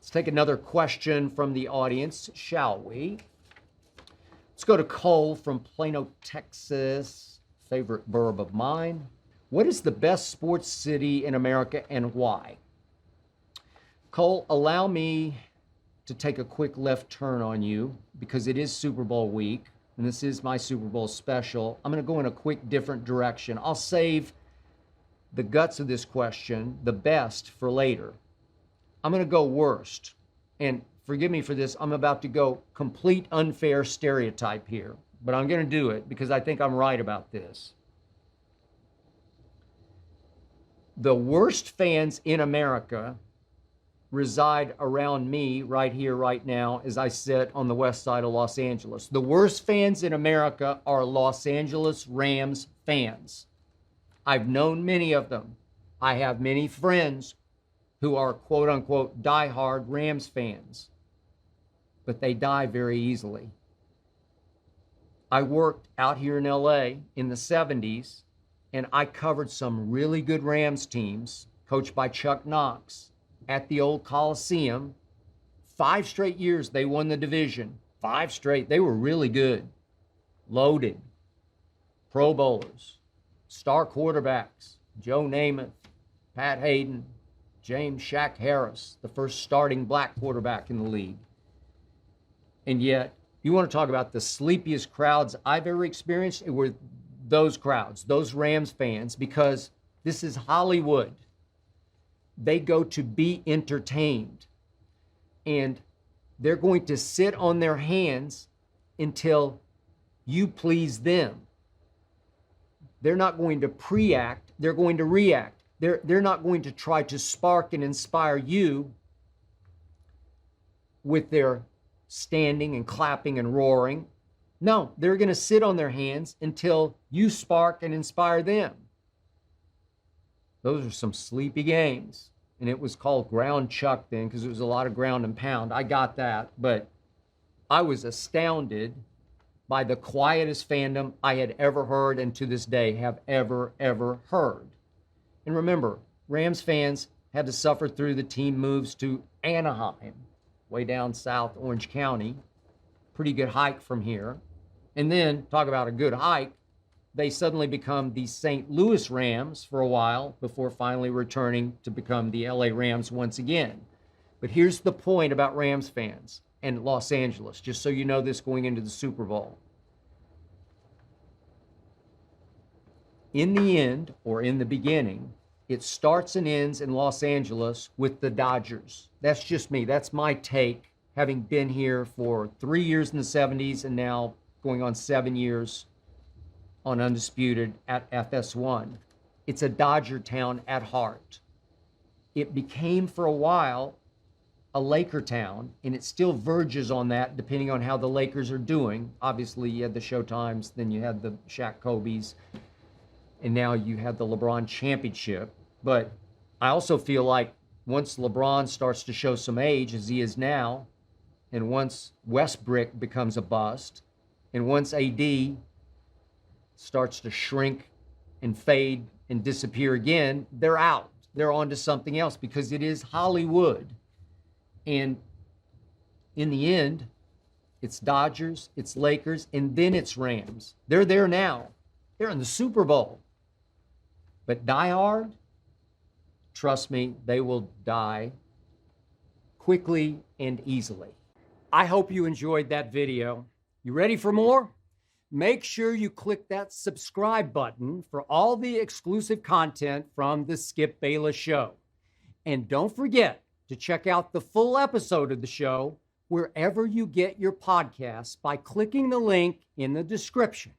Let's take another question from the audience, shall we? Let's go to Cole from Plano, Texas. Favorite verb of mine. What is the best sports city in America and why? Cole, allow me to take a quick left turn on you because it is Super Bowl week and this is my Super Bowl special. I'm going to go in a quick different direction. I'll save the guts of this question, the best, for later. I'm going to go worst. And forgive me for this, I'm about to go complete unfair stereotype here, but I'm going to do it because I think I'm right about this. The worst fans in America reside around me right here, right now, as I sit on the west side of Los Angeles. The worst fans in America are Los Angeles Rams fans. I've known many of them. I have many friends who are quote unquote diehard Rams fans, but they die very easily. I worked out here in LA in the 70s, and I covered some really good Rams teams, coached by Chuck Knox, at the old Coliseum. 5 straight years they won the division. 5 straight. They were really good. Loaded. Pro Bowlers. Star quarterbacks. Joe Namath, Pat Hayden, James Shaq Harris, the first starting black quarterback in the league. And yet, you want to talk about the sleepiest crowds I've ever experienced? It were those crowds, those Rams fans, because this is Hollywood. They go to be entertained. And they're going to sit on their hands until you please them. They're not going to pre-act, they're going to react. They're not going to try to spark and inspire you with their standing and clapping and roaring. No, they're going to sit on their hands until you spark and inspire them. Those are some sleepy games. And it was called ground chuck then because it was a lot of ground and pound. I got that, but I was astounded by the quietest fandom I had ever heard and to this day have ever heard. And remember, Rams fans had to suffer through the team moves to Anaheim, way down south Orange County. Pretty good hike from here. And then, talk about a good hike, they suddenly become the St. Louis Rams for a while before finally returning to become the LA Rams once again. But here's the point about Rams fans and Los Angeles, just so you know this going into the Super Bowl. In the end, or in the beginning, it starts and ends in Los Angeles with the Dodgers. That's just me. That's my take, having been here for 3 years in the 70s and now going on 7 years on Undisputed at FS1. It's a Dodger town at heart. It became for a while a Laker town, and it still verges on that depending on how the Lakers are doing. Obviously, you had the Showtimes, then you had the Shaq Kobe's, and now you have the LeBron championship. But I also feel like once LeBron starts to show some age, as he is now, and once Westbrook becomes a bust, and once AD starts to shrink and fade and disappear again, they're out. They're on to something else because it is Hollywood. And in the end, it's Dodgers, it's Lakers, and then it's Rams. They're there now. They're in the Super Bowl. But die hard, trust me, they will die quickly and easily. I hope you enjoyed that video. You ready for more? Make sure you click that subscribe button for all the exclusive content from the Skip Bayless Show. And don't forget to check out the full episode of the show wherever you get your podcasts by clicking the link in the description.